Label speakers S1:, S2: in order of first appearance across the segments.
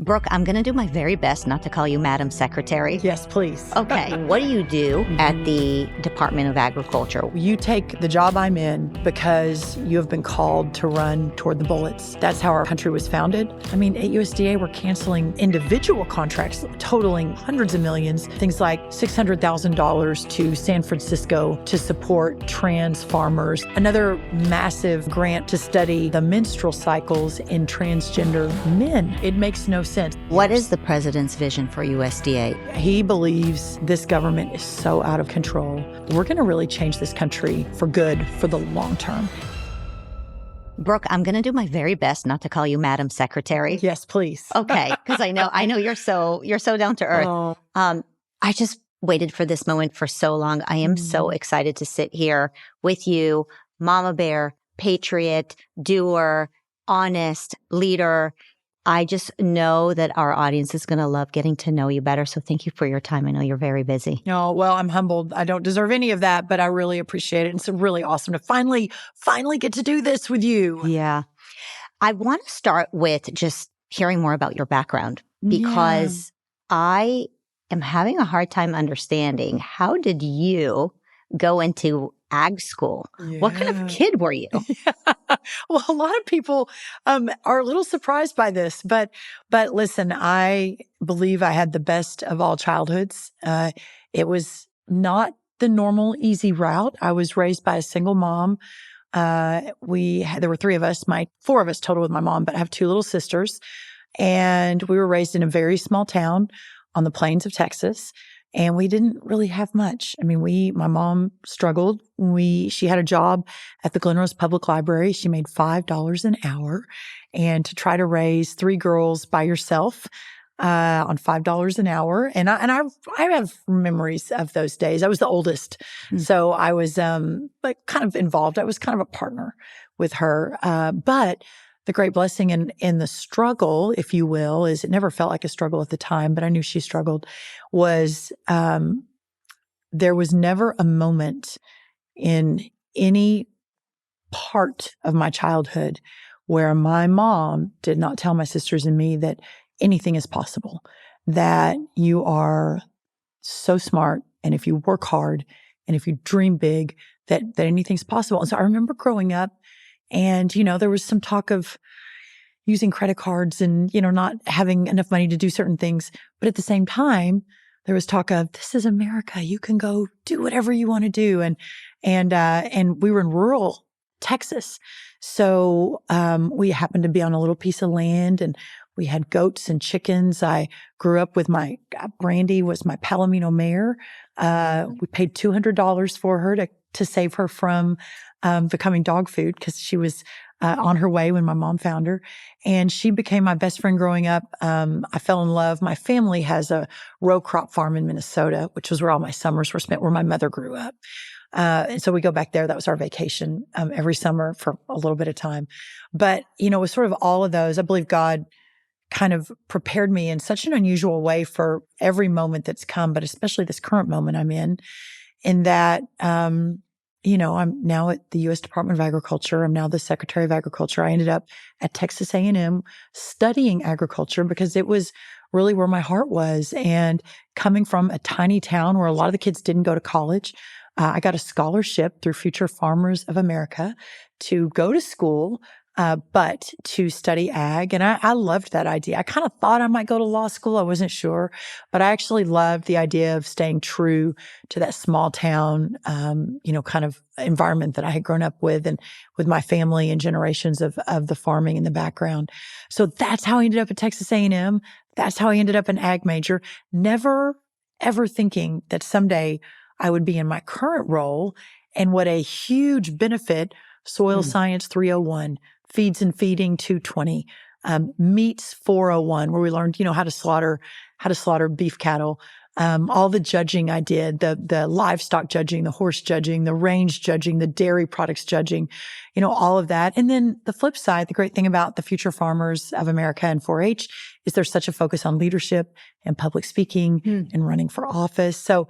S1: Brooke, I'm going to do my very best not to call you Madam Secretary.
S2: Yes, please.
S1: Okay. What do you do at the Department of Agriculture?
S2: You take the job I'm in because you have been called to run toward the bullets. That's how our country was founded. I mean, at USDA, we're canceling individual contracts totaling hundreds of millions, things like $600,000 to San Francisco to support trans farmers, another massive grant to study the menstrual cycles in transgender men. It makes no sense.
S1: What is the president's vision for USDA?
S2: He believes this government is so out of control. We're going to really change this country for good for the long term.
S1: Brooke, I'm going to do my very best not to call you Madam Secretary.
S2: Yes, please.
S1: Okay, because I know you're so down to earth.
S2: Oh.
S1: I just waited for this moment for so long. I am so excited to sit here with you, Mama Bear, patriot, doer, honest, leader. I just know that our audience is going to love getting to know you better. So thank you for your time. I know you're very busy.
S2: No, well, I'm humbled. I don't deserve any of that, but I really appreciate it. It's really awesome to finally get to do this with you.
S1: Yeah. I want to start with just hearing more about your background because I am having a hard time understanding, how did you go into ag school? What kind of kid were you?
S2: Well, a lot of people are a little surprised by this, but listen, I believe I had the best of all childhoods. It was not the normal easy route. I was raised by a single mom. There were four of us total with my mom, but I have two little sisters, and we were raised in a very small town on the plains of Texas. And we didn't really have much. I mean, my mom struggled. She had a job at the Glen Rose Public Library. She made $5 an hour. And to try to raise three girls by yourself, on $5 an hour. And I have memories of those days. I was the oldest. So I was, kind of involved. I was kind of a partner with her. But the great blessing in the struggle, if you will, is it never felt like a struggle at the time, but I knew she struggled, was there was never a moment in any part of my childhood where my mom did not tell my sisters and me that anything is possible, that you are so smart, and if you work hard, and if you dream big, that anything's possible. And so I remember growing up, and, there was some talk of using credit cards and, not having enough money to do certain things. But at the same time, there was talk of, this is America. You can go do whatever you want to do. And we were in rural Texas. So, we happened to be on a little piece of land, and we had goats and chickens. I grew up with Brandy was my Palomino mare. We paid $200 for her to save her from becoming dog food, because she was on her way when my mom found her. And she became my best friend growing up. I fell in love. My family has a row crop farm in Minnesota, which was where all my summers were spent, where my mother grew up. And so we go back there. That was our vacation every summer for a little bit of time. But, with sort of all of those, I believe God kind of prepared me in such an unusual way for every moment that's come, but especially this current moment I'm in that, I'm now at the U.S. Department of Agriculture. I'm now the Secretary of Agriculture. I ended up at Texas A&M studying agriculture because it was really where my heart was. And coming from a tiny town where a lot of the kids didn't go to college, I got a scholarship through Future Farmers of America to go to school, but to study ag. And I loved that idea. I kind of thought I might go to law school. I wasn't sure, but I actually loved the idea of staying true to that small town, kind of environment that I had grown up with, and with my family and generations of the farming in the background. So that's how I ended up at Texas A&M. That's how I ended up an ag major. Never, ever thinking that someday I would be in my current role, and what a huge benefit Soil Science 301, Feeds and Feeding 220, Meats 401, where we learned, how to slaughter beef cattle, all the judging I did, the livestock judging, the horse judging, the range judging, the dairy products judging, all of that. And then the flip side, the great thing about the Future Farmers of America and 4-H is there's such a focus on leadership and public speaking and running for office. So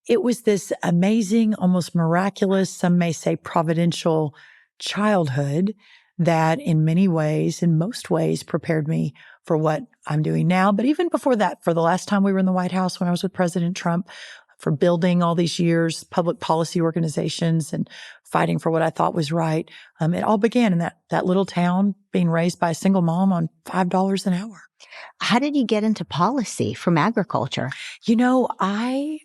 S2: it was this amazing, almost miraculous, some may say providential childhood that in many ways, in most ways, prepared me for what I'm doing now. But even before that, for the last time we were in the White House when I was with President Trump, for building all these years, public policy organizations and fighting for what I thought was right. It all began in that little town, being raised by a single mom on $5 an hour.
S1: How did you get into policy from agriculture?
S2: I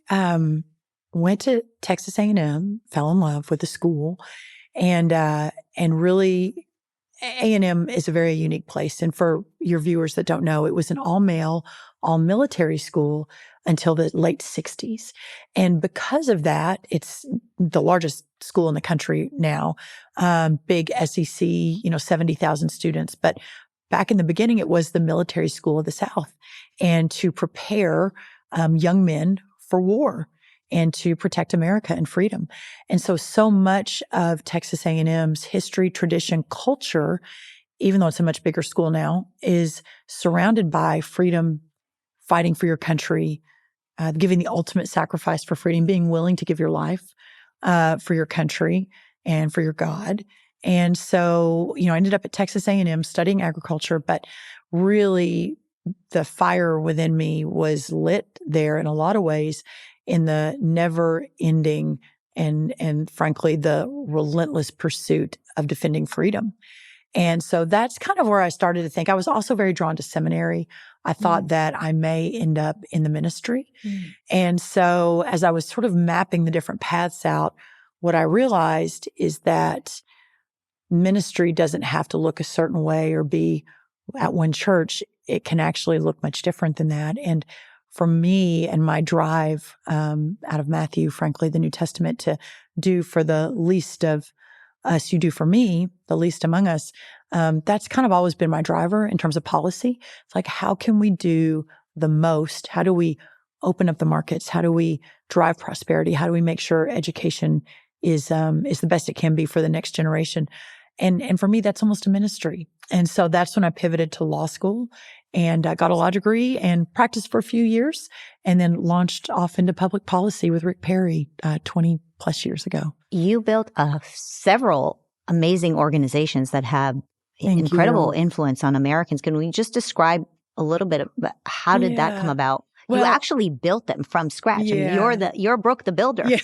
S2: went to Texas A&M, fell in love with the school, and really A&M is a very unique place. And for your viewers that don't know, it was an all-male, all-military school until the late 60s. And because of that, it's the largest school in the country now, big SEC, 70,000 students. But back in the beginning, it was the military school of the South, and to prepare young men for war and to protect America and freedom. And so much of Texas A&M's history, tradition, culture, even though it's a much bigger school now, is surrounded by freedom, fighting for your country, giving the ultimate sacrifice for freedom, being willing to give your life for your country and for your God. And so, I ended up at Texas A&M studying agriculture, but really the fire within me was lit there in a lot of ways in the never ending and frankly, the relentless pursuit of defending freedom. And so that's kind of where I started to think. I was also very drawn to seminary. I thought that I may end up in the ministry. And so as I was sort of mapping the different paths out, what I realized is that ministry doesn't have to look a certain way or be at one church. It can actually look much different than that. And for me and my drive out of Matthew, frankly, the New Testament, to do for the least of us, you do for me, the least among us, that's kind of always been my driver in terms of policy. It's like, how can we do the most? How do we open up the markets? How do we drive prosperity? How do we make sure education is the best it can be for the next generation? And for me, that's almost a ministry. And so that's when I pivoted to law school and I got a law degree and practiced for a few years and then launched off into public policy with Rick Perry 20 plus years ago.
S1: You built several amazing organizations that have incredible influence on Americans. Can we just describe a little bit about how did that come about? Well, you actually built them from scratch.
S2: Yeah.
S1: I mean, you're Brooke the Builder.
S2: Yeah,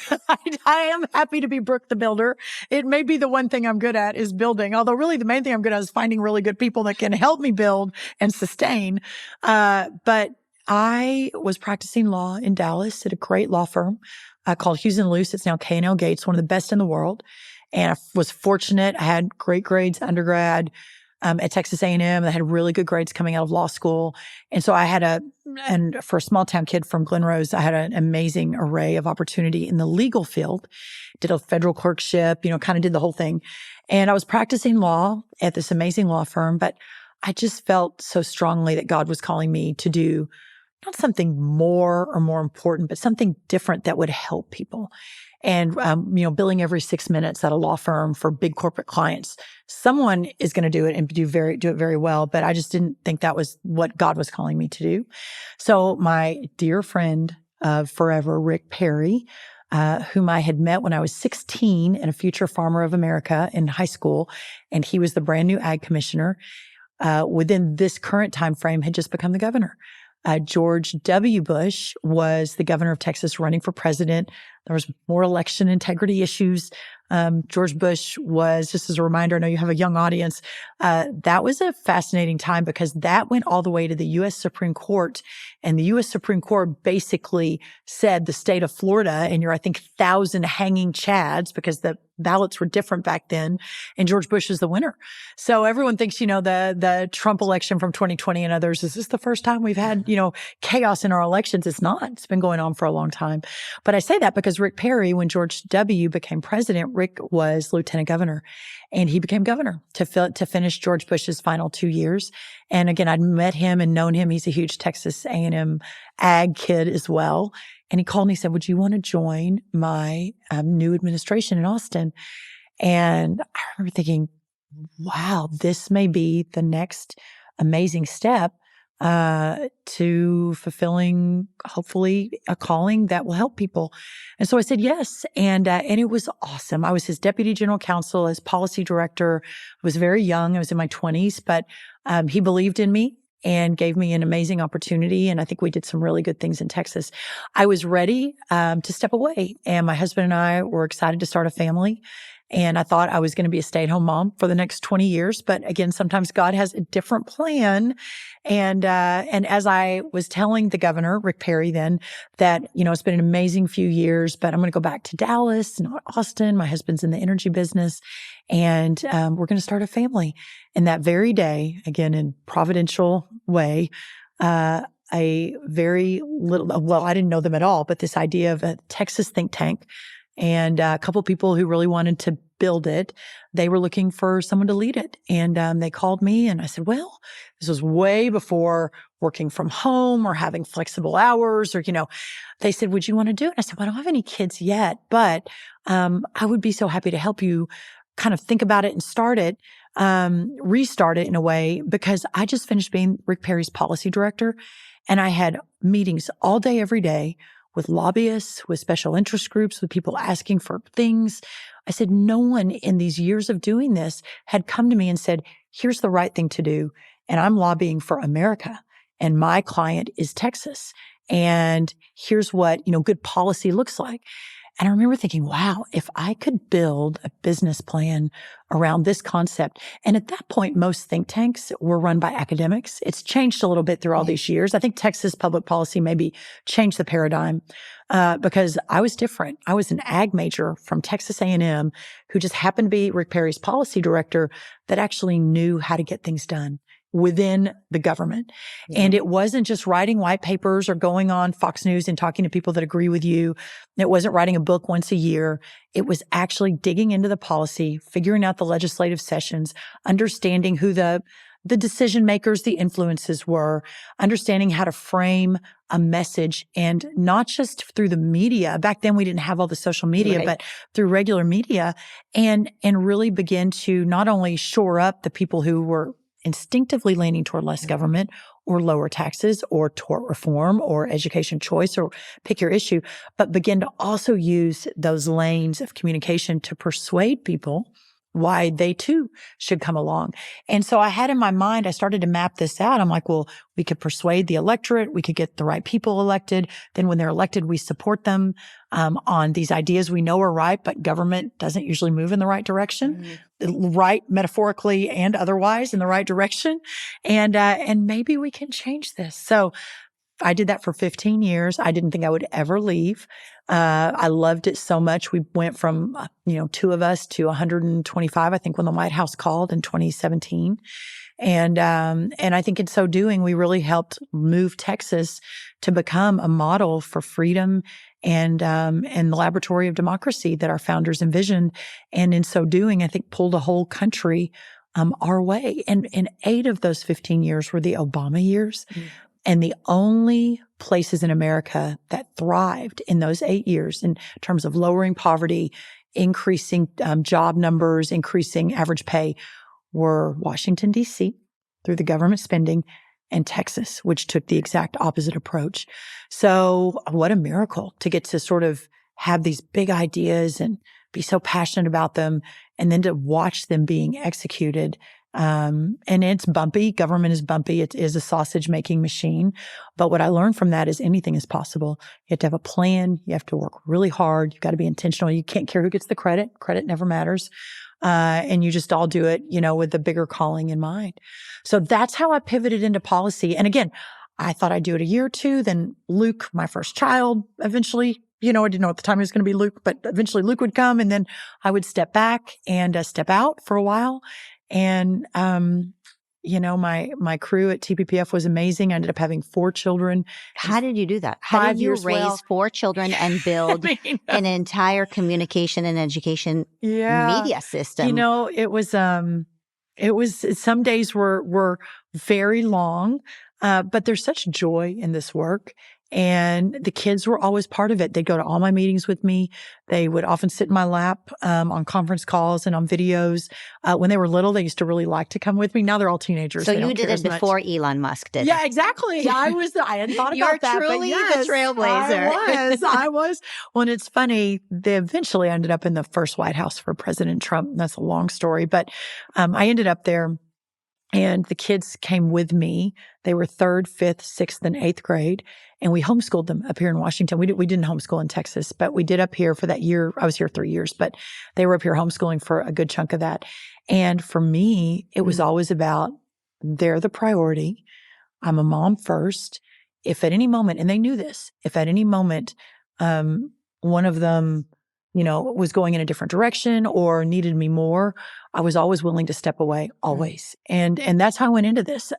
S2: I am happy to be Brooke the Builder. It may be the one thing I'm good at is building, although really the main thing I'm good at is finding really good people that can help me build and sustain. But I was practicing law in Dallas at a great law firm called Hughes & Luce. It's now K&L Gates, one of the best in the world. And I was fortunate. I had great grades undergrad at Texas A&M. I had really good grades coming out of law school. And so I had and for a small town kid from Glen Rose, I had an amazing array of opportunity in the legal field. Did a federal clerkship, kind of did the whole thing. And I was practicing law at this amazing law firm, but I just felt so strongly that God was calling me to do not something more or more important, but something different that would help people. And, billing every 6 minutes at a law firm for big corporate clients. Someone is going to do it and do it very well, but I just didn't think that was what God was calling me to do. So my dear friend of forever, Rick Perry, whom I had met when I was 16 and a future farmer of America in high school, and he was the brand new ag commissioner, within this current time frame had just become the governor. George W. Bush was the governor of Texas running for president. There was more election integrity issues. George Bush was, just as a reminder, I know you have a young audience, that was a fascinating time because that went all the way to the U.S. Supreme Court. And the U.S. Supreme Court basically said the state of Florida and your, 1,000 hanging chads, because the ballots were different back then, and George Bush is the winner. So everyone thinks, the Trump election from 2020 and others, is this the first time we've had, chaos in our elections? It's not. It's been going on for a long time. But I say that because Rick Perry, when George W. became president, Rick was lieutenant governor, and he became governor to finish George Bush's final 2 years. And again, I'd met him and known him. He's a huge Texas A&M ag kid as well. And he called me and said, would you want to join my new administration in Austin? And I remember thinking, wow, this may be the next amazing step to fulfilling, hopefully, a calling that will help people. And so I said yes. And it was awesome. I was his deputy general counsel, his policy director. I was very young. I was in my 20s, but he believed in me and gave me an amazing opportunity. And I think we did some really good things in Texas. I was ready to step away. And my husband and I were excited to start a family. And I thought I was going to be a stay-at-home mom for the next 20 years. But again, sometimes God has a different plan. And as I was telling the governor, Rick Perry, then that, it's been an amazing few years, but I'm going to go back to Dallas, not Austin. My husband's in the energy business, and we're going to start a family. And that very day, again, in providential way, a very little, well, I didn't know them at all, but this idea of a Texas think tank and a couple people who really wanted to build it, they were looking for someone to lead it. And they called me and I said, well, this was way before working from home or having flexible hours or, they said, would you want to do it? I said, well, I don't have any kids yet, but I would be so happy to help you kind of think about it and start it, restart it in a way, because I just finished being Rick Perry's policy director and I had meetings all day, every day with lobbyists, with special interest groups, with people asking for things. I said, no one in these years of doing this had come to me and said, here's the right thing to do. And I'm lobbying for America. And my client is Texas. And here's what, good policy looks like. And I remember thinking, wow, if I could build a business plan around this concept. And at that point, most think tanks were run by academics. It's changed a little bit through all these years. I think Texas public policy maybe changed the paradigm because I was different. I was an ag major from Texas A&M who just happened to be Rick Perry's policy director that actually knew how to get things done within the government. Yeah. And it wasn't just writing white papers or going on Fox News and talking to people that agree with you. It wasn't writing a book once a year. It was actually digging into the policy, figuring out the legislative sessions, understanding who the decision makers, the influences were, understanding how to frame a message, and not just through the media. Back then we didn't have all the social media, right, but through regular media, and really begin to not only shore up the people who were instinctively leaning toward less government or lower taxes or tort reform or education choice or pick your issue, but begin to also use those lanes of communication to persuade people why they too should come along. And so I had in my mind, I started to map this out. I'm like, well, we could persuade the electorate. We could get the right people elected. Then when they're elected, we support them on these ideas we know are right, but government doesn't usually move in the right direction, right metaphorically and otherwise in the right direction. And maybe we can change this. So I did that for 15 years. I didn't think I would ever leave. I loved it so much. We went from, 2 of us to 125, I think, when the White House called in 2017. And I think in so doing, we really helped move Texas to become a model for freedom and the laboratory of democracy that our founders envisioned. And in so doing, I think pulled a whole country our way. And 8 of those 15 years were the Obama years. And the only places in America that thrived in those 8 years in terms of lowering poverty, increasing job numbers, increasing average pay were Washington, D.C. through the government spending, and Texas, which took the exact opposite approach. So what a miracle to get to sort of have these big ideas and be so passionate about them, and then to watch them being executed. And it's bumpy. Government is bumpy. It is a sausage making machine. But what I learned from that is anything is possible. You have to have a plan. You have to work really hard. You've got to be intentional. You can't care who gets the credit. Credit never matters. And you just all do it, with the bigger calling in mind. So that's how I pivoted into policy. And again, I thought I'd do it a year or two. Then Luke, my first child, eventually, I didn't know at the time it was going to be Luke, but eventually Luke would come, and then I would step back and step out for a while. And, my crew at TPPF was amazing. I ended up having 4 children.
S1: How did you do that? How did you raise 4 children and build an entire communication and education media system?
S2: It was some days were very long, but there's such joy in this work. And the kids were always part of it. They'd go to all my meetings with me. They would often sit in my lap on conference calls and on videos. When they were little, they used to really like to come with me. Now they're all teenagers.
S1: So
S2: they
S1: you
S2: don't
S1: did
S2: care
S1: it
S2: as much.
S1: before Elon Musk did
S2: Yeah,
S1: it.
S2: exactly. I hadn't thought
S1: You're
S2: about that.
S1: truly
S2: But yes,
S1: the trailblazer.
S2: I was. Well, and it's funny. They eventually ended up in the first White House for President Trump. That's a long story, but I ended up there. And the kids came with me. They were 3rd, 5th, 6th, and 8th grade. And we homeschooled them up here in Washington. We didn't homeschool in Texas, but we did up here for that year. I was here 3 years, but they were up here homeschooling for a good chunk of that. And for me, it was always about they're the priority. I'm a mom first. If at any moment, and they knew this, if at any moment, one of them, was going in a different direction or needed me more, I was always willing to step away, always. And that's how I went into this.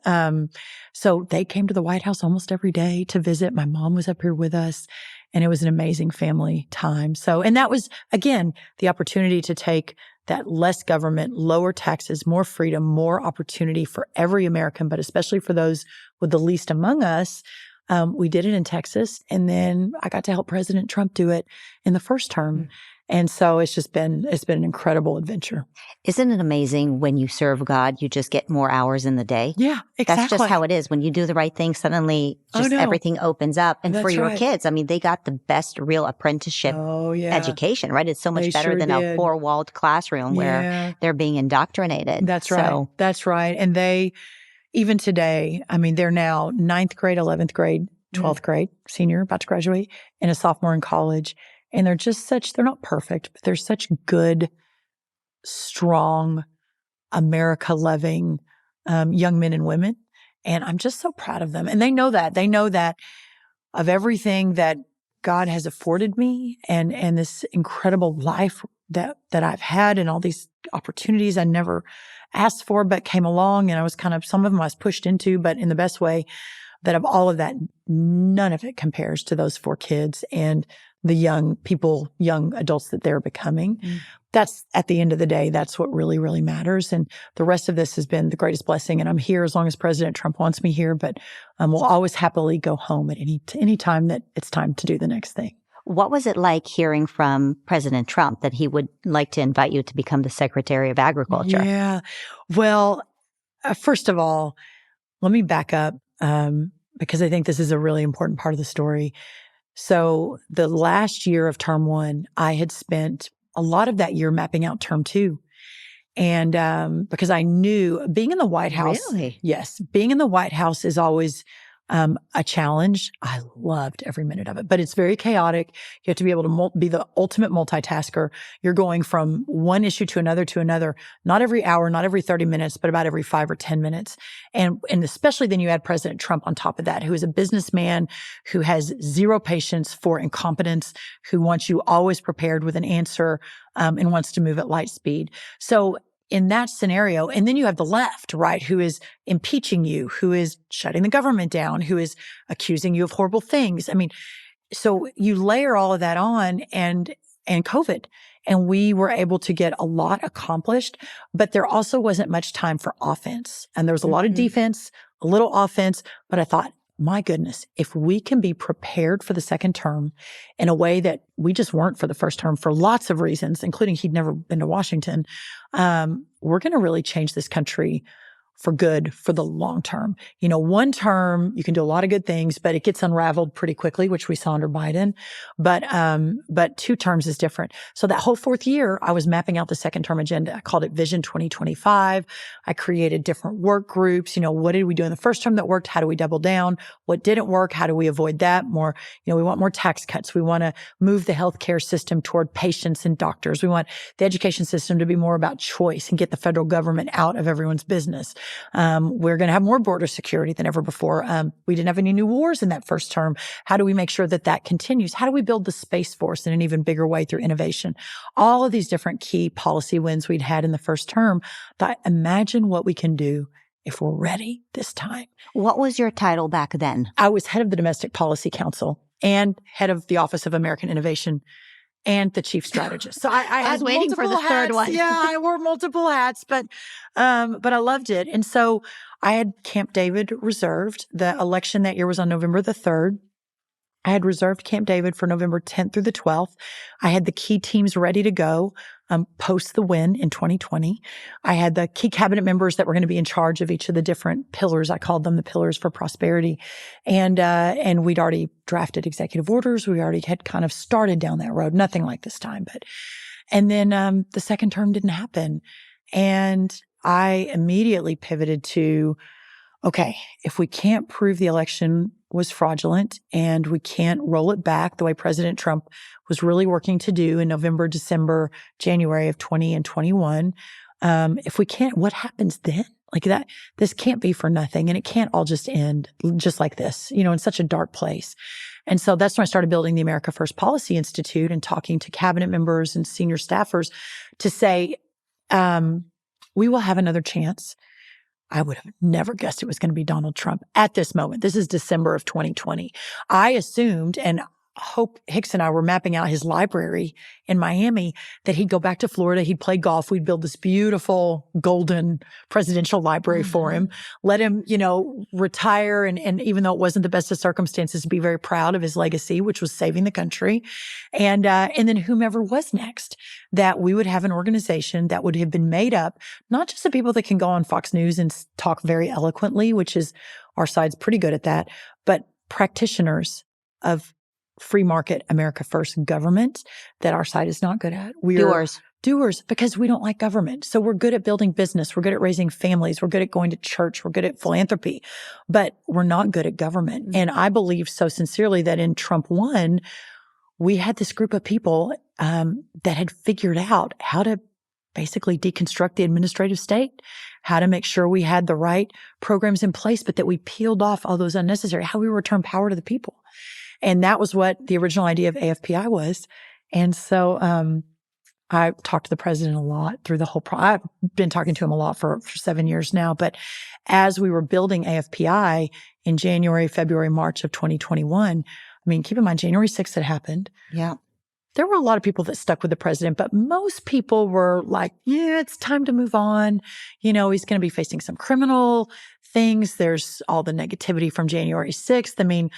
S2: So they came to the White House almost every day to visit. My mom was up here with us, and it was an amazing family time. So, and that was, again, the opportunity to take that less government, lower taxes, more freedom, more opportunity for every American, but especially for those with the least among us. We did it in Texas, and then I got to help President Trump do it in the first term. And so it's been an incredible adventure.
S1: Isn't it amazing when you serve God, you just get more hours in the day?
S2: Yeah, exactly.
S1: That's just how it is. When you do the right thing, suddenly everything opens up. And for your kids, I mean, they got the best real apprenticeship education, right? It's so much better than a 4-walled classroom where they're being indoctrinated.
S2: That's right. That's right. And even today, I mean, they're now 9th grade, 11th grade, 12th grade, senior, about to graduate, and a sophomore in college. And they're just they're not perfect, but they're such good, strong, America-loving young men and women. And I'm just so proud of them. And they know that. They know that of everything that God has afforded me and this incredible life that I've had and all these opportunities I never asked for, but came along, and I was some of them I was pushed into, but in the best way, that of all of that, none of it compares to those 4 kids and the young adults that they're becoming. That's, at the end of the day, that's what really, really matters. And the rest of this has been the greatest blessing. And I'm here as long as President Trump wants me here, but we'll always happily go home at any time that it's time to do the next thing.
S1: What was it like hearing from President Trump that he would like to invite you to become the Secretary of Agriculture?
S2: Yeah. Well, first of all, let me back up because I think this is a really important part of the story. So the last year of term 1, I had spent a lot of that year mapping out term 2. And because I knew being in the White House, yes, being in the White House is always a challenge. I loved every minute of it, but it's very chaotic. You have to be able to be the ultimate multitasker. You're going from one issue to another, not every hour, not every 30 minutes, but about every 5 or 10 minutes. And especially then you add President Trump on top of that, who is a businessman, who has zero patience for incompetence, who wants you always prepared with an answer, and wants to move at light speed. So in that scenario, and then you have the left, right, who is impeaching you, who is shutting the government down, who is accusing you of horrible things. I mean, so you layer all of that on and COVID, and we were able to get a lot accomplished, but there also wasn't much time for offense. And there was a lot of defense, a little offense, but I thought, my goodness, if we can be prepared for the second term in a way that we just weren't for the first term for lots of reasons, including he'd never been to Washington, we're going to really change this country for good for the long term. One term, you can do a lot of good things, but it gets unraveled pretty quickly, which we saw under Biden. But 2 terms is different. So that whole 4th year, I was mapping out the second term agenda. I called it Vision 2025. I created different work groups. What did we do in the first term that worked? How do we double down? What didn't work? How do we avoid that? More, we want more tax cuts. We want to move the healthcare system toward patients and doctors. We want the education system to be more about choice and get the federal government out of everyone's business. We're going to have more border security than ever before. We didn't have any new wars in that first term. How do we make sure that continues? How do we build the Space Force in an even bigger way through innovation? All of these different key policy wins we'd had in the first term. But imagine what we can do if we're ready this time.
S1: What was your title back then?
S2: I was head of the Domestic Policy Council and head of the Office of American Innovation and the chief strategist. So I was
S1: waiting for the
S2: hats.
S1: third one.
S2: Yeah, I wore multiple hats, but I loved it. And so I had Camp David reserved. The election that year was on November the 3rd. I had reserved Camp David for November 10th through the 12th. I had the key teams ready to go post the win in 2020. I had the key cabinet members that were going to be in charge of each of the different pillars. I called them the pillars for prosperity. And we'd already drafted executive orders. We already had kind of started down that road. Nothing like this time, and then the second term didn't happen. And I immediately pivoted to, okay, if we can't prove the election was fraudulent and we can't roll it back the way President Trump was really working to do in November, December, January of 20 and 21, if we can't, what happens then? Like that, this can't be for nothing, and it can't all just end just like this, in such a dark place. And so that's when I started building the America First Policy Institute and talking to cabinet members and senior staffers to say, we will have another chance. I would have never guessed it was going to be Donald Trump at this moment. This is December of 2020. I assumed, and Hope Hicks and I were mapping out his library in Miami, that he'd go back to Florida, he'd play golf, we'd build this beautiful golden presidential library for him, let him, retire. And even though it wasn't the best of circumstances, be very proud of his legacy, which was saving the country. And then whomever was next, that we would have an organization that would have been made up, not just of people that can go on Fox News and talk very eloquently, which is our side's pretty good at that, but practitioners of free market, America First government that our side is not good at. We're doers because we don't like government. So we're good at building business. We're good at raising families. We're good at going to church. We're good at philanthropy, but we're not good at government. And I believe so sincerely that in Trump 1, we had this group of people that had figured out how to basically deconstruct the administrative state, how to make sure we had the right programs in place, but that we peeled off all those unnecessary, how we return power to the people. And that was what the original idea of AFPI was. And so I talked to the president a lot through the whole I've been talking to him a lot for 7 years now. But as we were building AFPI in January, February, March of 2021, keep in mind, January 6th had happened.
S1: Yeah.
S2: There were a lot of people that stuck with the president, but most people were like, yeah, it's time to move on. He's going to be facing some criminal things. There's all the negativity from January 6th.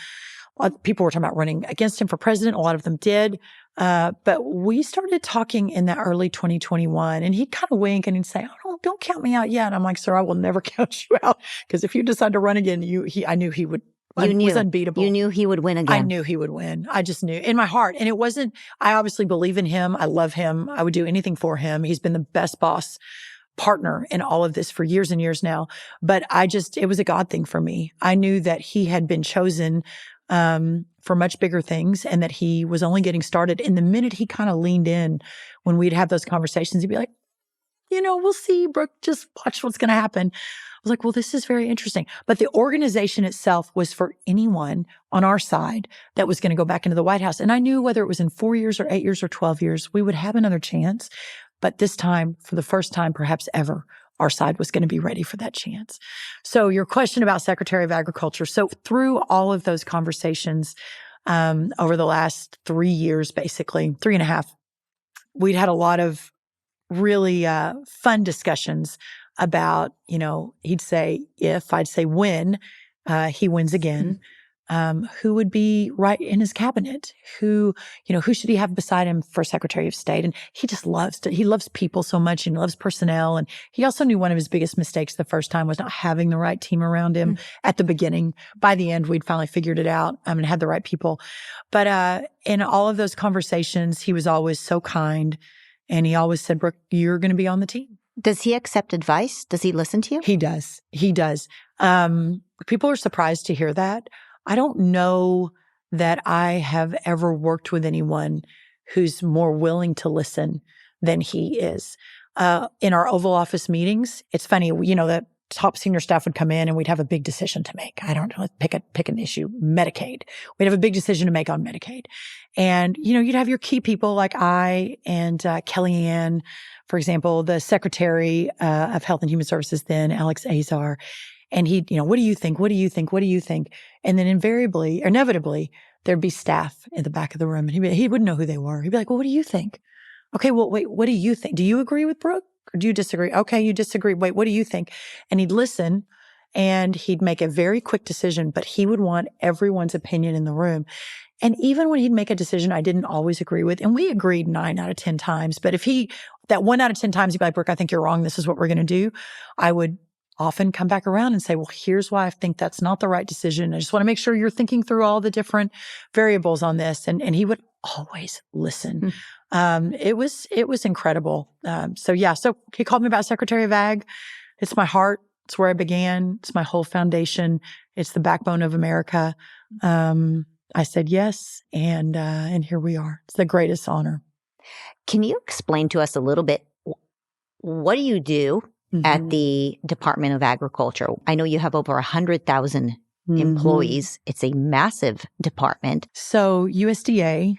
S2: People were talking about running against him for president. A lot of them did. But we started talking in that early 2021, and he'd kind of wink and he'd say, oh, don't count me out yet. And I'm like, sir, I will never count you out, because if you decide to run again, I knew he would. He was unbeatable.
S1: You knew he would win again.
S2: I knew he would win. I just knew in my heart. And it wasn't, I obviously believe in him. I love him. I would do anything for him. He's been the best boss partner in all of this for years and years now. But it was a God thing for me. I knew that he had been chosen for much bigger things, and that he was only getting started. And the minute he kind of leaned in, when we'd have those conversations, he'd be like, we'll see, Brooke, just watch what's going to happen. I was like, well, this is very interesting. But the organization itself was for anyone on our side that was going to go back into the White House. And I knew whether it was in 4 years or 8 years or 12 years, we would have another chance. But this time, for the first time, perhaps ever, our side was going to be ready for that chance. So your question about Secretary of Agriculture. So through all of those conversations over the last 3 years, basically 3.5, we'd had a lot of really fun discussions about, he'd say if, I'd say when he wins again, who would be right in his cabinet, who should he have beside him for Secretary of State. And he just he loves people so much, and he loves personnel. And he also knew one of his biggest mistakes the first time was not having the right team around him at the beginning. By the end, we'd finally figured it out and had the right people. But in all of those conversations, he was always so kind. And he always said, Brooke, you're going to be on the team.
S1: Does he accept advice? Does he listen to you?
S2: He does. He does. People are surprised to hear that. I don't know that I have ever worked with anyone who's more willing to listen than he is. In our Oval Office meetings, it's funny, the top senior staff would come in and we'd have a big decision to make. I don't know, pick an issue, Medicaid. We'd have a big decision to make on Medicaid. And, you'd have your key people like I and Kellyanne, for example, the Secretary of Health and Human Services then, Alex Azar. And he'd, what do you think? What do you think? What do you think? And then inevitably, there'd be staff in the back of the room. And he wouldn't know who they were. He'd be like, well, what do you think? Okay, well, wait, what do you think? Do you agree with Brooke? Or do you disagree? Okay, you disagree. Wait, what do you think? And he'd listen, and he'd make a very quick decision, but he would want everyone's opinion in the room. And even when he'd make a decision I didn't always agree with, and we agreed 9 out of 10 times, but if that 1 out of 10 times he'd be like, Brooke, I think you're wrong. This is what we're going to do. I would often come back around and say, well, here's why I think that's not the right decision. I just want to make sure you're thinking through all the different variables on this. And he would always listen. It was incredible. So he called me about Secretary of Ag. It's my heart. It's where I began. It's my whole foundation. It's the backbone of America. I said yes, and here we are. It's the greatest honor.
S1: Can you explain to us a little bit, what do you do at the Department of Agriculture? I know you have over 100,000 employees. It's a massive department.
S2: So USDA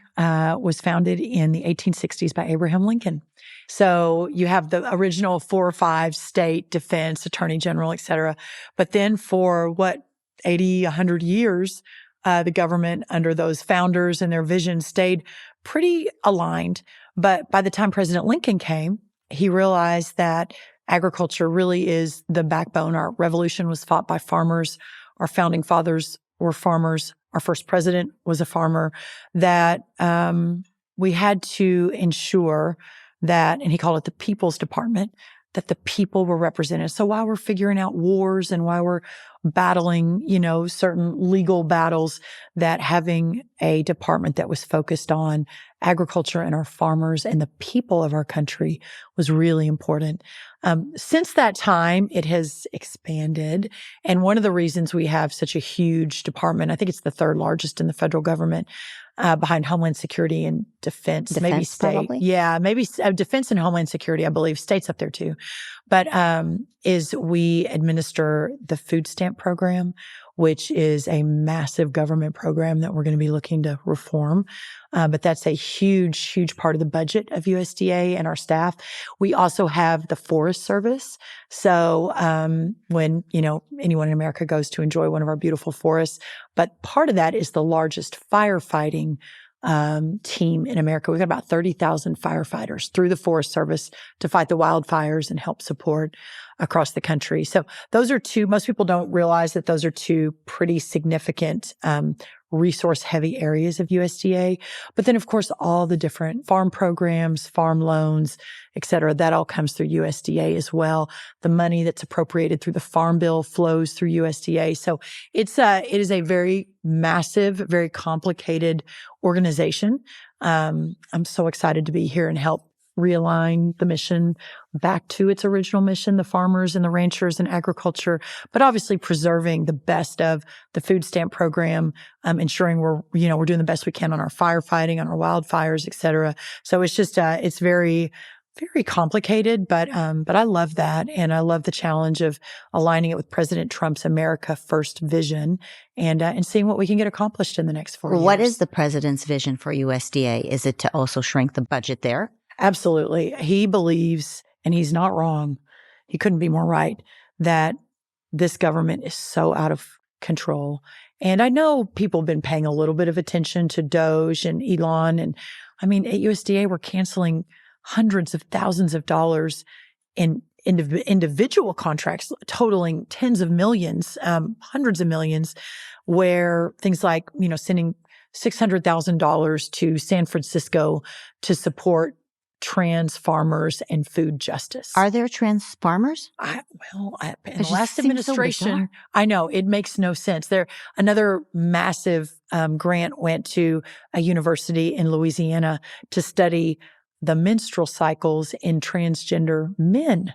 S2: was founded in the 1860s by Abraham Lincoln. So you have the original 4 or 5 state defense, attorney general, et cetera. But then for 80, 100 years, the government under those founders and their vision stayed pretty aligned. But by the time President Lincoln came, he realized that agriculture really is the backbone. Our revolution was fought by farmers. Our founding fathers were farmers. Our first president was a farmer. That we had to ensure that, and he called it the People's Department, that the people were represented. So while we're figuring out wars and while we're battling, certain legal battles, that having a department that was focused on agriculture and our farmers and the people of our country was really important. Since that time, it has expanded. And one of the reasons we have such a huge department, I think it's the 3rd largest in the federal government, behind Homeland Security and Defense, maybe state.
S1: Probably?
S2: Yeah, maybe Defense and Homeland Security, I believe. State's up there too. But is we administer the food stamp program, which is a massive government program that we're going to be looking to reform. But that's a huge, huge part of the budget of USDA and our staff. We also have the Forest Service. So when, anyone in America goes to enjoy one of our beautiful forests, but part of that is the largest firefighting team in America. We've got about 30,000 firefighters through the Forest Service to fight the wildfires and help support across the country. So those are 2, most people don't realize that those are 2 pretty significant resource-heavy areas of USDA. But then, of course, all the different farm programs, farm loans, et cetera, that all comes through USDA as well. The money that's appropriated through the Farm Bill flows through USDA. So it is a very massive, very complicated organization. I'm so excited to be here and help realign the mission back to its original mission, the farmers and the ranchers and agriculture, but obviously preserving the best of the food stamp program, ensuring we're doing the best we can on our firefighting, on our wildfires, et cetera. So it's just, it's very, very complicated, but I love that. And I love the challenge of aligning it with President Trump's America First vision and seeing what we can get accomplished in the next 4 years.
S1: What is the president's vision for USDA? Is it to also shrink the budget there?
S2: Absolutely. He believes, and he's not wrong, he couldn't be more right, that this government is so out of control. And I know people have been paying a little bit of attention to DOGE and Elon. And I mean, at USDA, we're canceling hundreds of thousands of dollars in individual contracts totaling tens of millions, hundreds of millions, where things like, sending $600,000 to San Francisco to support trans farmers and food justice.
S1: Are there trans farmers?
S2: In the last administration, so I know it makes no sense. Another massive grant went to a university in Louisiana to study the menstrual cycles in transgender men.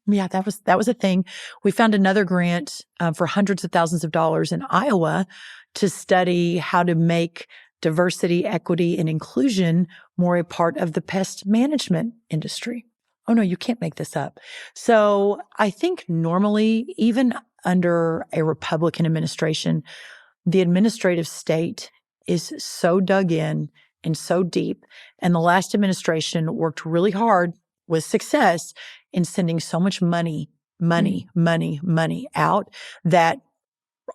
S2: Yeah, that was a thing. We found another grant for hundreds of thousands of dollars in Iowa to study how to make diversity, equity, and inclusion more a part of the pest management industry. Oh no, you can't make this up. So I think normally, even under a Republican administration, the administrative state is so dug in and so deep. And the last administration worked really hard with success in sending so much money out, that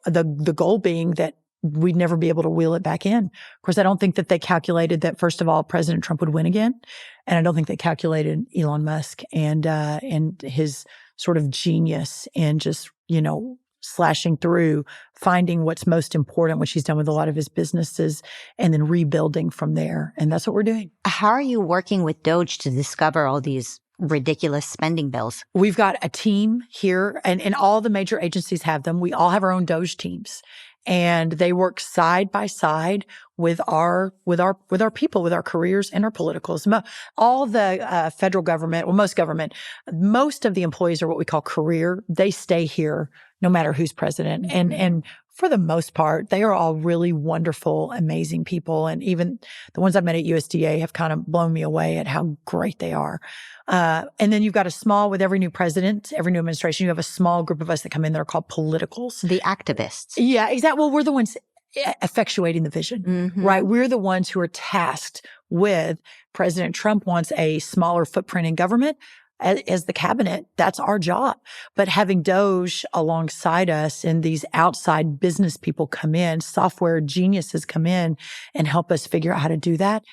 S2: the goal being that we'd never be able to wheel it back in. Of course, I don't think that they calculated that, first of all, President Trump would win again. And I don't think they calculated Elon Musk and his sort of genius and just, slashing through, finding what's most important, which he's done with a lot of his businesses, and then rebuilding from there. And that's what we're doing.
S1: How are you working with DOGE to discover all these ridiculous spending bills?
S2: We've got a team here, and all the major agencies have them. We all have our own DOGE teams, and they work side by side with our people, with our careers and our politicals. All the federal government, well, most of the employees are what we call career. They stay here no matter who's president, and for the most part, they are all really wonderful, amazing people. And even the ones I've met at USDA have kind of blown me away at how great they are. And then you've got with every new president, every new administration, you have a small group of us that come in that are called politicals.
S1: The activists.
S2: Yeah, exactly. Well, we're the ones effectuating the vision, right? We're the ones who are tasked with President Trump wants a smaller footprint in government. As the cabinet, that's our job. But having DOGE alongside us and these outside business people come in, software geniuses come in and help us figure out how to do that,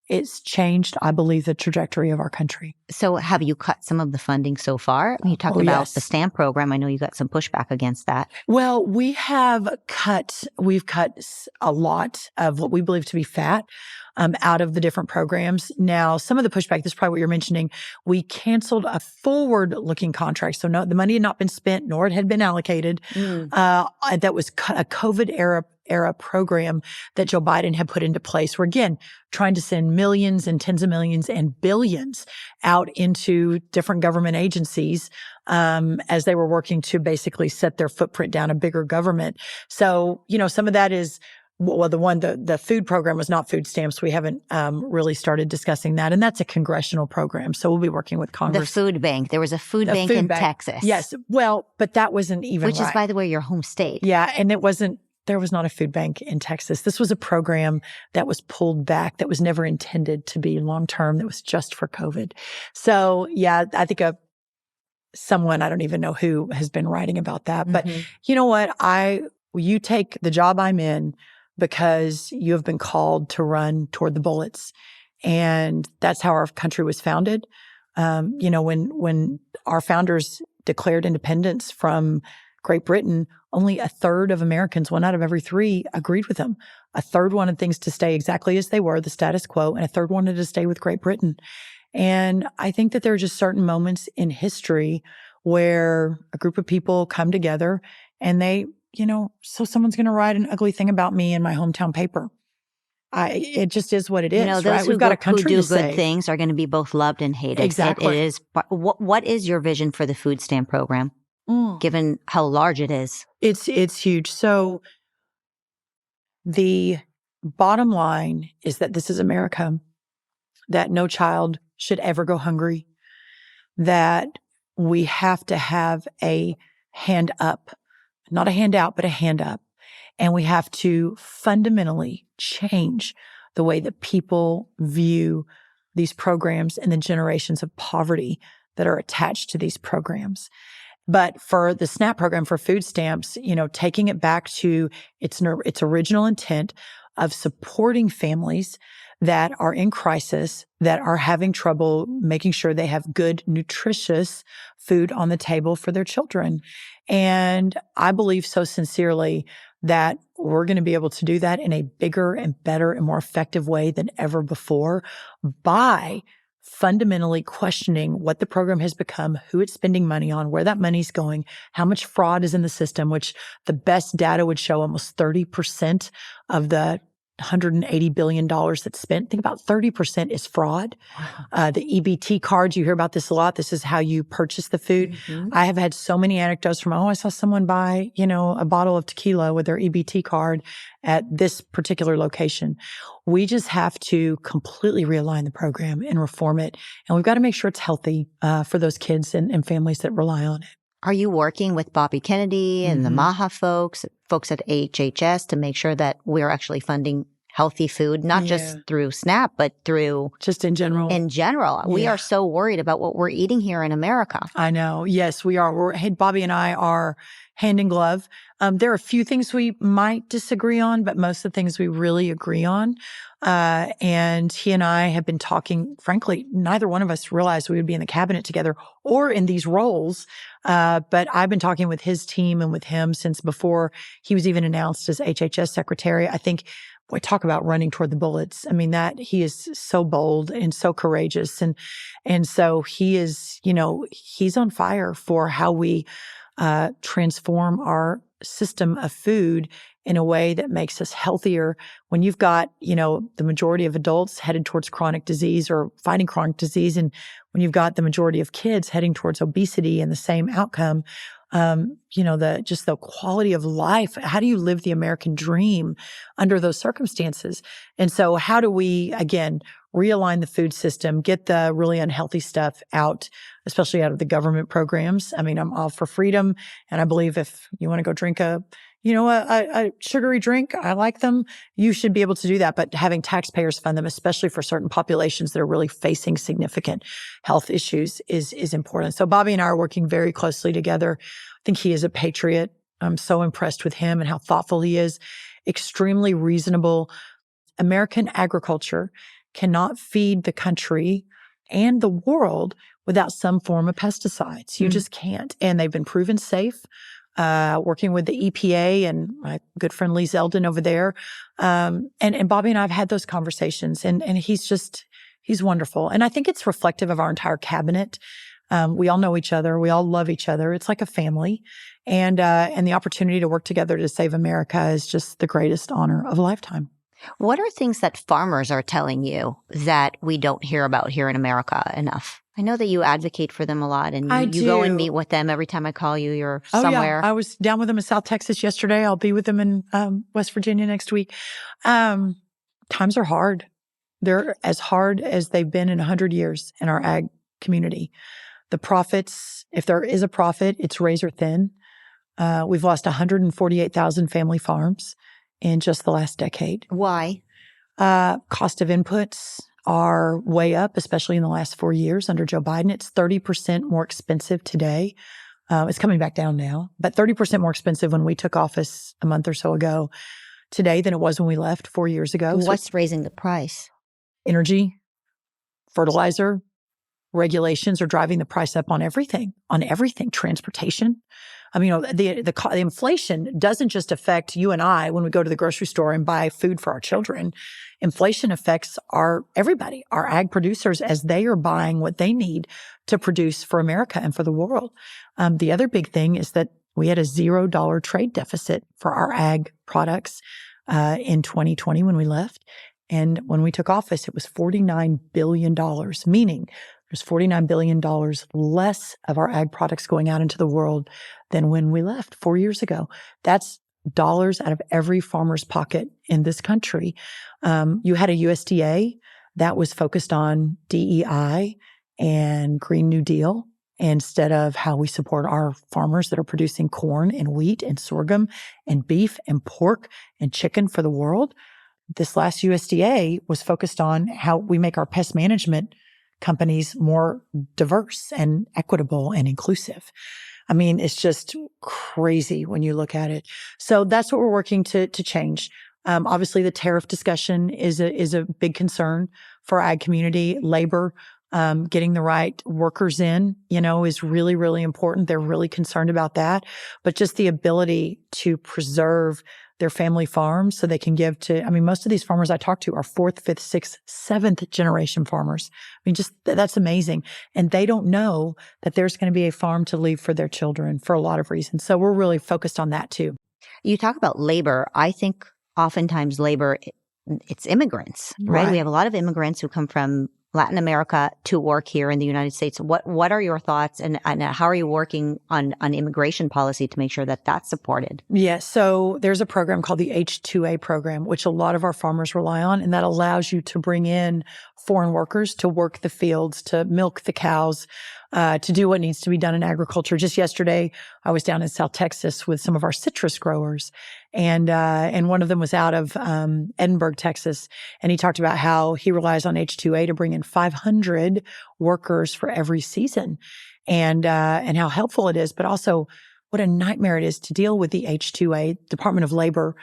S2: it's changed, I believe, the trajectory of our country.
S1: So have you cut some of the funding so far? You talked about the STAMP program. I know you got some pushback against that.
S2: Well, we've cut a lot of what we believe to be fat out of the different programs. Now, some of the pushback, this is probably what you're mentioning, we canceled a forward-looking contract. So no, the money had not been spent, nor it had been allocated. That was a COVID era program that Joe Biden had put into place. We're again trying to send millions and tens of millions and billions out into different government agencies as they were working to basically set their footprint down, a bigger government. So, some of that is, well, the food program was not food stamps. We haven't really started discussing that. And that's a congressional program. So we'll be working with Congress.
S1: The food bank. There was a food bank in Texas.
S2: Yes. Well, but that wasn't even
S1: Which is, by the way, your home state.
S2: Yeah. And there was not a food bank in Texas. This was a program that was pulled back, that was never intended to be long-term, that was just for COVID. So yeah, I think someone, I don't even know who, has been writing about that. But you know what? You take the job I'm in because you have been called to run toward the bullets. And that's how our country was founded. When our founders declared independence from Great Britain, only a third of Americans, 1 out of every 3, agreed with them. A third wanted things to stay exactly as they were, the status quo, and a third wanted to stay with Great Britain. And I think that there are just certain moments in history where a group of people come together and so someone's going to write an ugly thing about me in my hometown paper. It just is what it is,
S1: those
S2: right? We've got a country
S1: who
S2: to
S1: do good
S2: save.
S1: things are going to be both loved and hated.
S2: Exactly.
S1: It is. What is your vision for the food stamp program, given how large it is?
S2: It's huge. So the bottom line is that this is America, that no child should ever go hungry, that we have to have a hand up, not a handout, but a hand up. And we have to fundamentally change the way that people view these programs and the generations of poverty that are attached to these programs. But for the SNAP program, for food stamps, taking it back to its original intent of supporting families that are in crisis, that are having trouble making sure they have good, nutritious food on the table for their children. And I believe so sincerely that we're going to be able to do that in a bigger and better and more effective way than ever before by fundamentally questioning what the program has become, who it's spending money on, where that money's going, how much fraud is in the system, which the best data would show almost 30% of the $180 billion that's spent. Think about 30% is fraud. The EBT cards, you hear about this a lot. This is how you purchase the food. I have had so many anecdotes from, I saw someone buy, a bottle of tequila with their EBT card at this particular location. We just have to completely realign the program and reform it. And we've got to make sure it's healthy for those kids and families that rely on it.
S1: Are you working with Bobby Kennedy and the MAHA folks at HHS to make sure that we're actually funding healthy food, not just through SNAP, but through
S2: just in general?
S1: In general. Yeah. We are so worried about what we're eating here in America.
S2: I know. Yes, we are. Bobby and I are hand in glove. There are a few things we might disagree on, but most of the things we really agree on. And he and I have been talking, frankly, neither one of us realized we would be in the cabinet together or in these roles But I've been talking with his team and with him since before he was even announced as HHS secretary. I think we talk about running toward the bullets. I mean, that he is so bold and so courageous. And so he is, he's on fire for how we transform our system of food in a way that makes us healthier. When you've got, the majority of adults headed towards chronic disease or fighting chronic disease, and when you've got the majority of kids heading towards obesity and the same outcome, the quality of life. How do you live the American dream under those circumstances? And so how do we, again, realign the food system, get the really unhealthy stuff out, especially out of the government programs? I mean, I'm all for freedom. And I believe if you want to go drink a sugary drink, I like them. You should be able to do that. But having taxpayers fund them, especially for certain populations that are really facing significant health issues, is important. So Bobby and I are working very closely together. I think he is a patriot. I'm so impressed with him and how thoughtful he is. Extremely reasonable. American agriculture cannot feed the country and the world without some form of pesticides. You just can't. And they've been proven safe. Working with the EPA and my good friend Lee Zeldin over there. And Bobby and I have had those conversations, and he's wonderful. And I think it's reflective of our entire cabinet. We all know each other. We all love each other. It's like a family. And the opportunity to work together to save America is just the greatest honor of a lifetime.
S1: What are things that farmers are telling you that we don't hear about here in America enough? I know that you advocate for them a lot, and you go and meet with them every time I call you. You're somewhere.
S2: Yeah. I was down with them in South Texas yesterday. I'll be with them in West Virginia next week. Times are hard. They're as hard as they've been in 100 years in our ag community. The profits, if there is a profit, it's razor thin. We've lost 148,000 family farms in just the last decade.
S1: Why?
S2: Cost of inputs are way up, especially in the last 4 years under Joe Biden. It's 30% more expensive today. It's coming back down now, but 30% more expensive when we took office a month or so ago today than it was when we left 4 years ago.
S1: What's raising the price?
S2: Energy, fertilizer, regulations are driving the price up on everything, transportation. I mean, the inflation doesn't just affect you and I when we go to the grocery store and buy food for our children. Inflation affects everybody, our ag producers, as they are buying what they need to produce for America and for the world. The other big thing is that we had a $0 trade deficit for our ag products in 2020 when we left. And when we took office, it was $49 billion, meaning there's $49 billion less of our ag products going out into the world than when we left 4 years ago. That's dollars out of every farmer's pocket in this country. You had a USDA that was focused on DEI and Green New Deal instead of how we support our farmers that are producing corn and wheat and sorghum and beef and pork and chicken for the world. This last USDA was focused on how we make our pest management companies more diverse and equitable and inclusive. I mean, it's just crazy when you look at it. So that's what we're working to change. Obviously, the tariff discussion is a big concern for our ag community. Labor, getting the right workers in, is really, really important. They're really concerned about that. But just the ability to preserve their family farms so they can give to, most of these farmers I talk to are 4th, 5th, 6th, 7th generation farmers. Just that's amazing. And they don't know that there's going to be a farm to leave for their children for a lot of reasons. So we're really focused on that too.
S1: You talk about labor. I think oftentimes labor, it's immigrants, right? We have a lot of immigrants who come from Latin America to work here in the United States. What are your thoughts and how are you working on immigration policy to make sure that that's supported?
S2: Yeah, so there's a program called the H-2A program, which a lot of our farmers rely on, and that allows you to bring in foreign workers to work the fields, to milk the cows, to do what needs to be done in agriculture. Just yesterday, I was down in South Texas with some of our citrus growers, and one of them was out of Edinburgh, Texas, and he talked about how he relies on H-2A to bring in 500 workers for every season, and how helpful it is, but also what a nightmare it is to deal with the H-2A. Department of Labor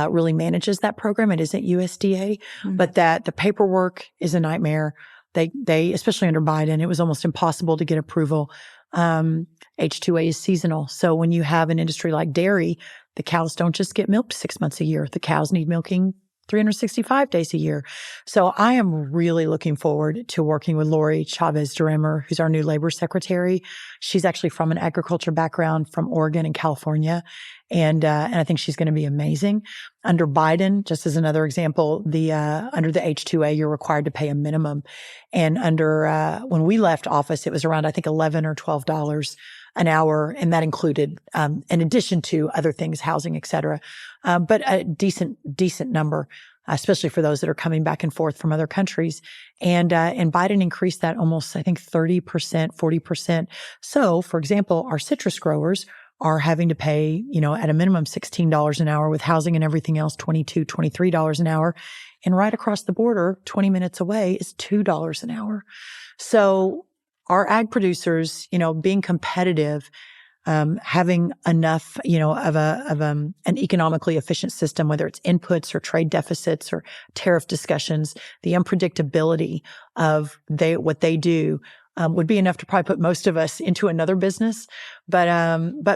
S2: really manages that program. It isn't USDA, but that the paperwork is a nightmare. They, especially under Biden, it was almost impossible to get approval. H2A is seasonal. So when you have an industry like dairy, the cows don't just get milked 6 months a year. The cows need milking 365 days a year. So I am really looking forward to working with Lori Chavez-DeRemer, who's our new labor secretary. She's actually from an agriculture background from Oregon and California. And I think she's going to be amazing. Under Biden, just as another example, under the H2A, you're required to pay a minimum. And when we left office, it was around, I think, $11 or $12 an hour. And that included, in addition to other things, housing, et cetera. But a decent number, especially for those that are coming back and forth from other countries. And Biden increased that almost, I think, 30%, 40%. So, for example, our citrus growers are having to pay, at a minimum $16 an hour with housing and everything else, $22, $23 an hour. And right across the border, 20 minutes away is $2 an hour. So our ag producers, being competitive, having enough, of an economically efficient system, whether it's inputs or trade deficits or tariff discussions, the unpredictability of what they do, would be enough to probably put most of us into another business. But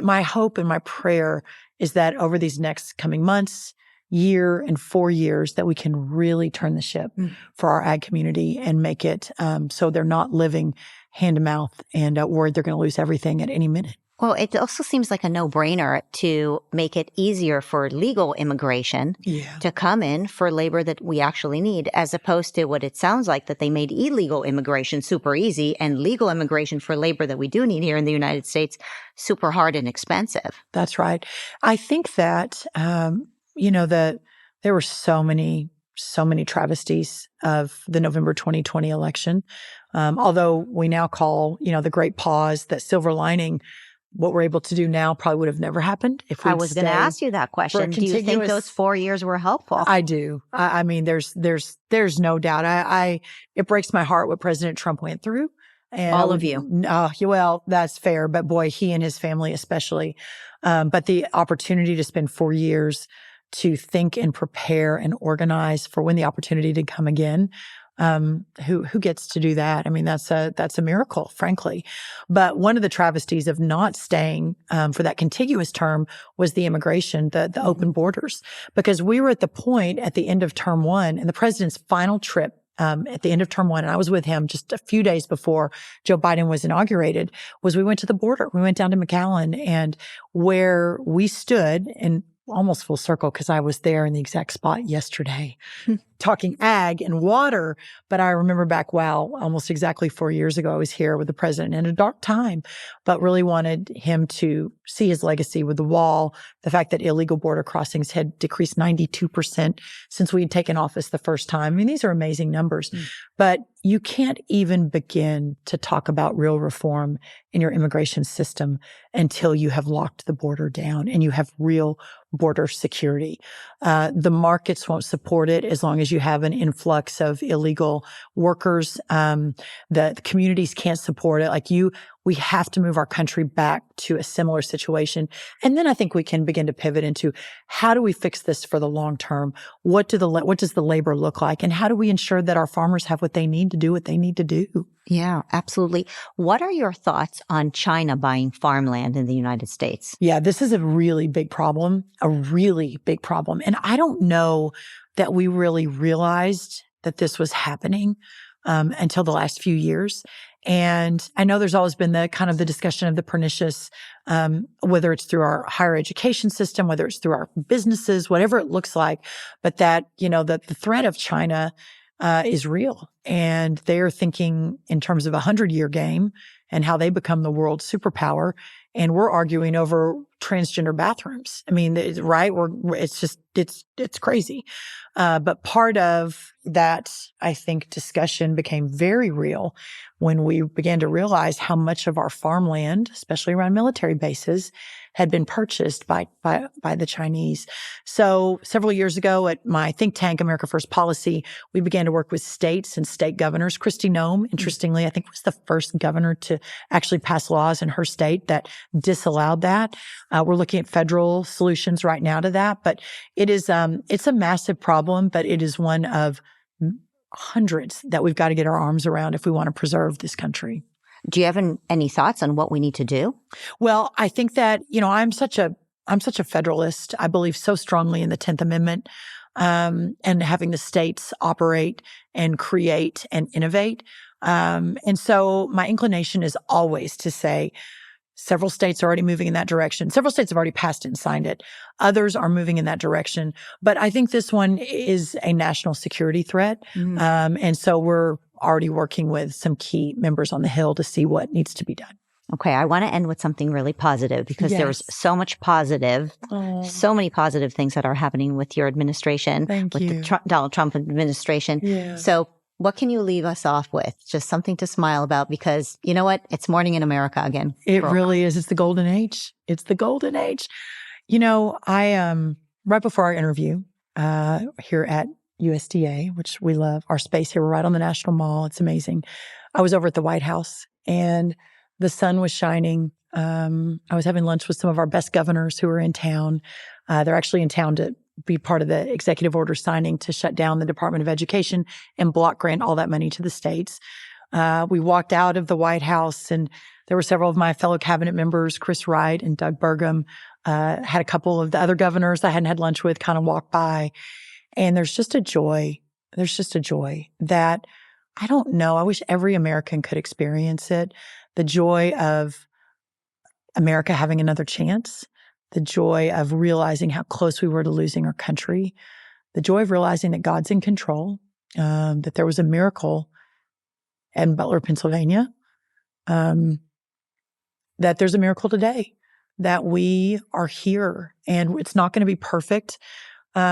S2: my hope and my prayer is that over these next coming months, year and 4 years, that we can really turn the ship for our ag community and make it so they're not living hand to mouth and worried they're going to lose everything at any minute.
S1: Well, it also seems like a no-brainer to make it easier for legal immigration to come in for labor that we actually need, as opposed to what it sounds like that they made illegal immigration super easy and legal immigration for labor that we do need here in the United States super hard and expensive.
S2: That's right. I think that, that there were so many travesties of the November 2020 election. Although we now call, the great pause, that silver lining. What we're able to do now probably would have never happened if we.
S1: I was going to ask you that question. Do you think those 4 years were helpful?
S2: I do. I mean, there's no doubt. It breaks my heart what President Trump went through. And
S1: all of you.
S2: Well, that's fair. But boy, he and his family especially. But the opportunity to spend 4 years to think and prepare and organize for when the opportunity did come again. Who gets to do that? I mean, that's a miracle, frankly. But one of the travesties of not staying, for that contiguous term was the immigration, the open borders, because we were at the point at the end of term one and the president's final trip, at the end of term one, and I was with him just a few days before Joe Biden was inaugurated, was we went to the border. We went down to McAllen, and where we stood, and almost full circle because I was there in the exact spot yesterday talking ag and water. But I remember back, almost exactly 4 years ago, I was here with the president in a dark time, but really wanted him to see his legacy with the wall, the fact that illegal border crossings had decreased 92% since we had taken office the first time. I mean, these are amazing numbers, but you can't even begin to talk about real reform in your immigration system until you have locked the border down and you have real border security. The markets won't support it as long as you have an influx of illegal workers. The communities can't support it. We have to move our country back to a similar situation. And then I think we can begin to pivot into how do we fix this for the long term? What does the labor look like? And how do we ensure that our farmers have what they need to do what they need to do?
S1: Yeah, absolutely. What are your thoughts on China buying farmland in the United States?
S2: Yeah, this is a really big problem, And I don't know that we really realized that this was happening until the last few years. And I know there's always been the kind of the discussion of the pernicious, whether it's through our higher education system, whether it's through our businesses, whatever it looks like, but that, the threat of China is real. And they're thinking in terms of a 100-year game and how they become the world superpower. And we're arguing over transgender bathrooms. I mean, right? It's crazy. But part of that, I think, discussion became very real when we began to realize how much of our farmland, especially around military bases, had been purchased by the Chinese. So several years ago at my think tank, America First Policy, we began to work with states and state governors. Kristi Noem, interestingly, I think was the first governor to actually pass laws in her state that disallowed that. We're looking at federal solutions right now to that, but it's a massive problem, but it is one of hundreds that we've got to get our arms around if we want to preserve this country.
S1: Do you have any thoughts on what we need to do?
S2: Well, I think that, I'm such a federalist. I believe so strongly in the 10th Amendment, and having the states operate and create and innovate. And so my inclination is always to say, several states are already moving in that direction. Several states have already passed it and signed it. Others are moving in that direction. But I think this one is a national security threat. And so we're already working with some key members on the Hill to see what needs to be done.
S1: Okay, I want to end with something really positive because there's so much positive, so many positive things that are happening with your administration, the Donald Trump administration.
S2: Yes.
S1: So what can you leave us off with? Just something to smile about because you know what? It's morning in America again.
S2: It really is. It's the golden age. It's the golden age. I right before our interview here at USDA, which we love, our space here, we're right on the National Mall. It's amazing. I was over at the White House and the sun was shining. I was having lunch with some of our best governors who are in town. They're actually in town to be part of the executive order signing to shut down the Department of Education and block grant all that money to the states. We walked out of the White House and there were several of my fellow cabinet members, Chris Wright and Doug Burgum, had a couple of the other governors I hadn't had lunch with kind of walk by. And there's just a joy. There's just a joy that I don't know. I wish every American could experience it. The joy of America having another chance, the joy of realizing how close we were to losing our country, the joy of realizing that God's in control, that there was a miracle in Butler, Pennsylvania, that there's a miracle today, that we are here and it's not going to be perfect. There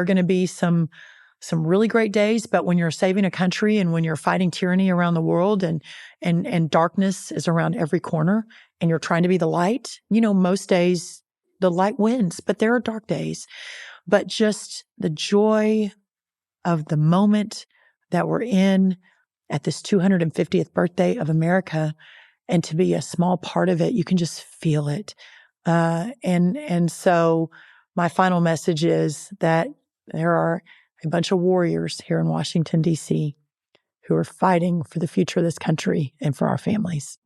S2: are going to be some really great days, but when you're saving a country and when you're fighting tyranny around the world and darkness is around every corner and you're trying to be the light, most days the light wins, but there are dark days. But just the joy of the moment that we're in at this 250th birthday of America and to be a small part of it, you can just feel it. And so my final message is that there are a bunch of warriors here in Washington, D.C., who are fighting for the future of this country and for our families.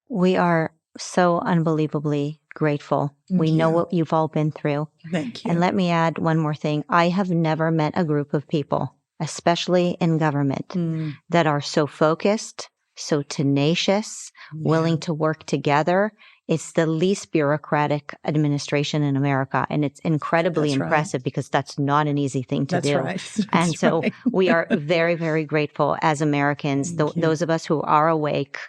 S1: We are so unbelievably grateful. We know what you've all been through.
S2: Thank you.
S1: And let me add one more thing. I have never met a group of people, especially in government, that are so focused, so tenacious, willing to work together. It's the least bureaucratic administration in America. And it's incredibly impressive because that's not an easy thing to do. And so we are very, very grateful as Americans, those of us who are awake.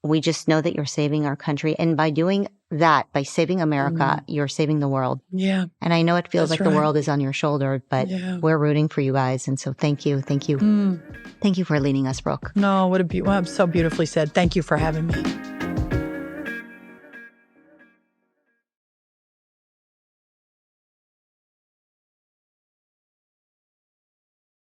S1: We just know that you're saving our country. And by doing that, by saving America, you're saving the world.
S2: Yeah.
S1: And I know it feels like the world is on your shoulder, but we're rooting for you guys. And so thank you. Thank you. Thank you for leading us, Brooke.
S2: No, what a I'm so beautifully said. Thank you for having me.